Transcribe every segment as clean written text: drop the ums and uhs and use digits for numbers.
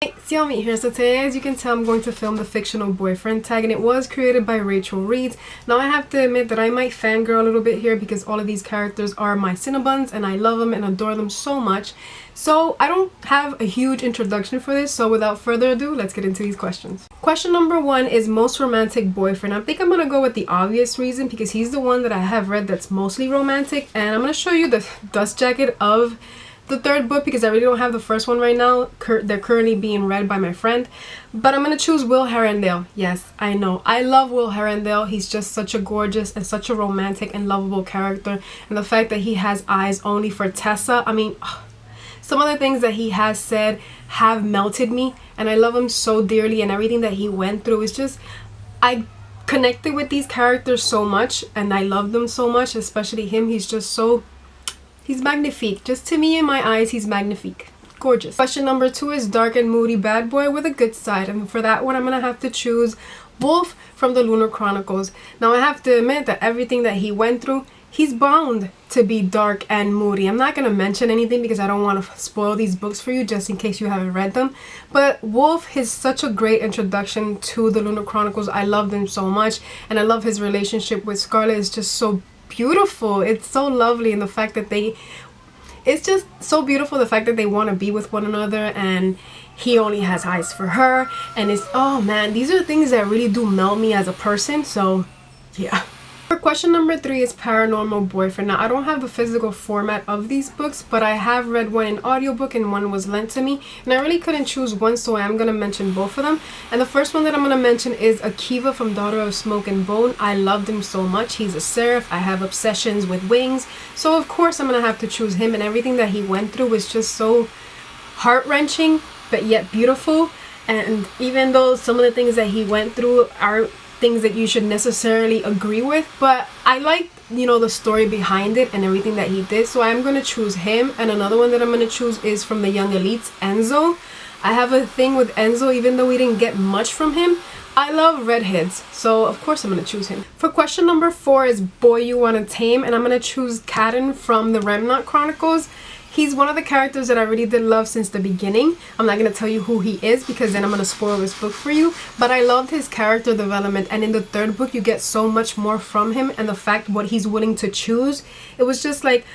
Hey, Xiomy here. So today, as you can tell, I'm going to film the Fictional Boyfriend Tag, and it was created by Rachel Reeds. Now I have to admit that I might fangirl a little bit here because all of these characters are my Cinnabons and I love them and adore them so much. So I don't have a huge introduction for this, so without further ado, let's get into these questions. Question number 1 is most romantic boyfriend. I think I'm going to go with the obvious reason because he's the one that I have read that's mostly romantic, and I'm going to show you the dust jacket of the third book because I really don't have the first one right now. They're currently being read by my friend, but I'm gonna choose Will Herondale. Yes, I know, I love Will Herondale. He's just such a gorgeous and such a romantic and lovable character, and the fact that he has eyes only for Tessa, I mean, some of the things that he has said have melted me, and I love him so dearly, and everything that he went through is just, I connected with these characters so much and I love them so much, especially him. He's just so, he's magnifique. Just to me, in my eyes, he's magnifique. Gorgeous. Question number 2 is dark and moody bad boy with a good side. And for that one, I'm going to have to choose Wolf from the Lunar Chronicles. Now, I have to admit that everything that he went through, he's bound to be dark and moody. I'm not going to mention anything because I don't want to spoil these books for you just in case you haven't read them. But Wolf is such a great introduction to the Lunar Chronicles. I love them so much. And I love his relationship with Scarlet. It's just so beautiful. It's so lovely, and the fact that it's just so beautiful, the fact that they want to be with one another and he only has eyes for her, and it's, oh man, these are things that really do melt me as a person. So yeah. For question number 3 is Paranormal Boyfriend. Now, I don't have the physical format of these books, but I have read one in audiobook and one was lent to me, and I really couldn't choose one, so I am going to mention both of them. And the first one that I'm going to mention is Akiva from Daughter of Smoke and Bone. I loved him so much. He's a seraph. I have obsessions with wings, so of course I'm going to have to choose him, and everything that he went through was just so heart-wrenching but yet beautiful. And even though some of the things that he went through are things that you should necessarily agree with, but I like, you know, the story behind it and everything that he did, so I'm going to choose him. And another one that I'm going to choose is from the Young Elites, Enzo. I have a thing with Enzo, even though we didn't get much from him. I love redheads, so of course I'm going to choose him. For question number 4 is Boy You Want To Tame, and I'm going to choose Caden from the Remnant Chronicles. He's one of the characters that I really did love since the beginning. I'm not going to tell you who he is because then I'm going to spoil this book for you. But I loved his character development, and in the third book you get so much more from him, and the fact what he's willing to choose. It was just like,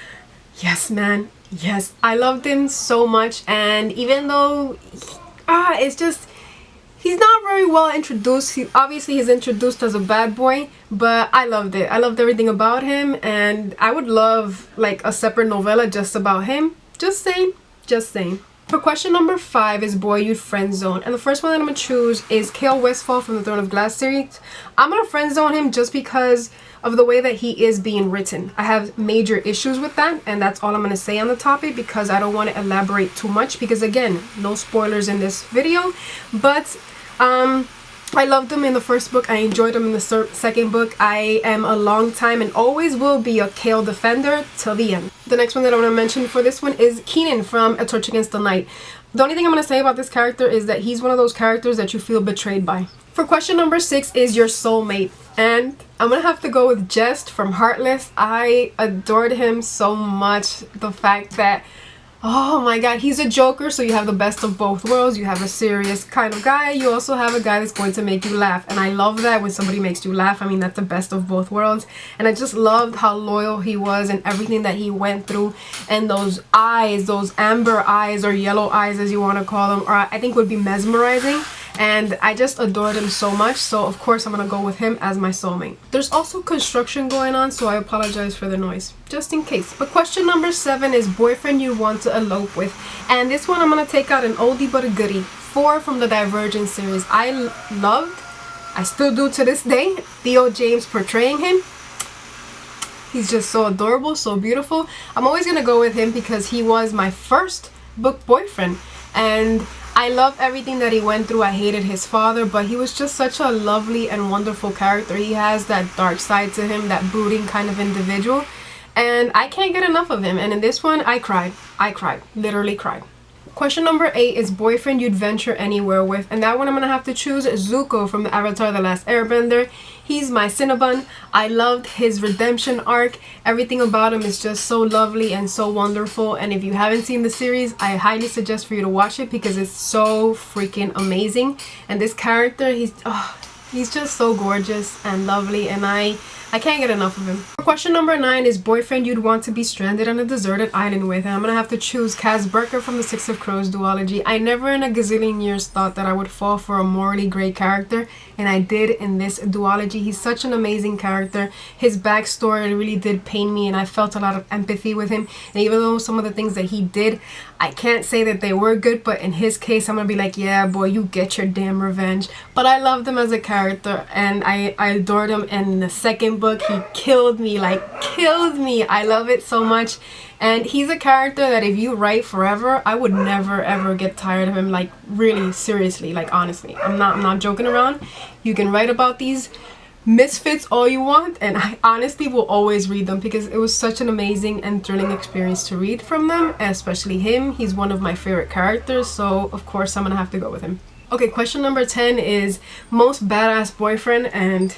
yes man, yes. I loved him so much, and even though it's just, he's not very well introduced. Obviously he's introduced as a bad boy, but I loved it. I loved everything about him, and I would love like a separate novella just about him. Just saying, just saying. For question number 5 is Boy Youth Friendzone, and the first one that I'm going to choose is Kale Westfall from the Throne of Glass series. I'm going to friendzone him just because of the way that he is being written. I have major issues with that, and that's all I'm going to say on the topic because I don't want to elaborate too much because, again, no spoilers in this video. But I loved him in the first book. I enjoyed him in the second book. I am a long time and always will be a Kale defender till the end. The next one that I want to mention for this one is Keenan from A Torch Against the Night. The only thing I'm going to say about this character is that he's one of those characters that you feel betrayed by. For question number 6 is your soulmate, and I'm going to have to go with Jest from Heartless. I adored him so much. The fact that, oh my god, he's a joker, so you have the best of both worlds. You have a serious kind of guy, you also have a guy that's going to make you laugh, and I love that when somebody makes you laugh. I mean, that's the best of both worlds. And I just loved how loyal he was and everything that he went through, and those eyes, those amber eyes or yellow eyes as you want to call them, or I think would be mesmerizing. And I just adored him so much, so of course I'm gonna go with him as my soulmate. There's also construction going on, so I apologize for the noise, just in case. But question number 7 is Boyfriend You Want To Elope With, and this one I'm gonna take out an oldie but a goodie. 4 from the Divergent series. I loved, I still do to this day, Theo James portraying him. He's just so adorable, so beautiful. I'm always gonna go with him because he was my first book boyfriend, and I love everything that he went through. I hated his father, but he was just such a lovely and wonderful character. He has that dark side to him, that brooding kind of individual, and I can't get enough of him. And in this one, I cried, literally cried. Question number 8 is boyfriend you'd venture anywhere with, and that one I'm gonna have to choose Zuko from the Avatar: The Last Airbender. He's my Cinnabon. I loved his redemption arc. Everything about him is just so lovely and so wonderful, and if you haven't seen the series, I highly suggest for you to watch it because it's so freaking amazing. And this character, he's just so gorgeous and lovely, and I can't get enough of him. Question number 9 is boyfriend you'd want to be stranded on a deserted island with, and I'm gonna have to choose Kaz Brekker from the Six of Crows duology. I never in a gazillion years thought that I would fall for a morally great character, and I did in this duology. He's such an amazing character. His backstory really did pain me, and I felt a lot of empathy with him. And even though some of the things that he did, I can't say that they were good, but in his case, I'm gonna be like, yeah, boy, you get your damn revenge. But I loved him as a character, and I adored him. And in the second book, he killed me, like killed me. I love it so much. And he's a character that if you write forever, I would never ever get tired of him. Like really, seriously, like honestly, I'm not joking around. You can write about these misfits all you want, and I honestly will always read them because it was such an amazing and thrilling experience to read from them, especially him. He's one of my favorite characters, so of course I'm gonna have to go with him. Okay, question number 10 is most badass boyfriend, and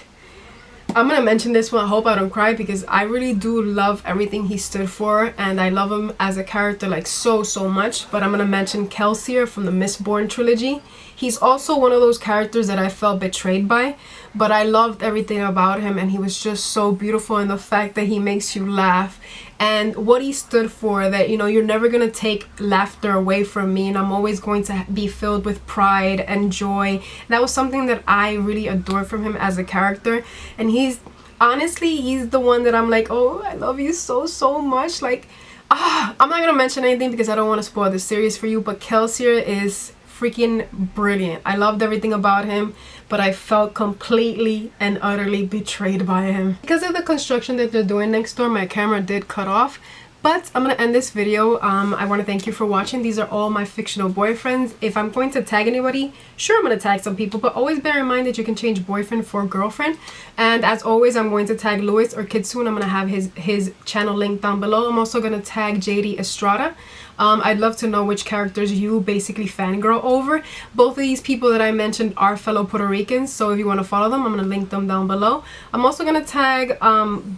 I'm gonna mention this one. I hope I don't cry because I really do love everything he stood for, and I love him as a character like so much. But I'm gonna mention Kelsier from the Mistborn trilogy. He's also one of those characters that I felt betrayed by, but I loved everything about him, and he was just so beautiful, and the fact that he makes you laugh and what he stood for, that you know, you're never gonna take laughter away from me, and I'm always going to be filled with pride and joy. That was something that I really adored from him as a character. And he's honestly, he's the one that I'm like, oh, I love you so much. Like I'm not gonna mention anything because I don't want to spoil the series for you, but Kelsier is freaking brilliant. I loved everything about him, but I felt completely and utterly betrayed by him. Because of the construction that they're doing next door, my camera did cut off. But I'm gonna end this video. I want to thank you for watching. These are all my fictional boyfriends. If I'm going to tag anybody, sure, I'm gonna tag some people, but always bear in mind that you can change boyfriend for girlfriend. And as always, I'm going to tag Louis or Kitsune. I'm gonna have his channel link down below. I'm also gonna tag JD Estrada. I'd love to know which characters you basically fangirl over. Both of these people that I mentioned are fellow Puerto Ricans, so if you want to follow them, I'm going to link them down below. I'm also going to tag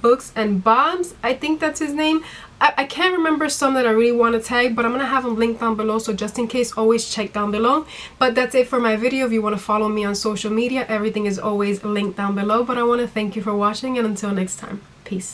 Books and Bombs. I think that's his name. I can't remember some that I really want to tag, but I'm going to have them linked down below, so just in case, always check down below. But that's it for my video. If you want to follow me on social media, everything is always linked down below. But I want to thank you for watching, and until next time, peace.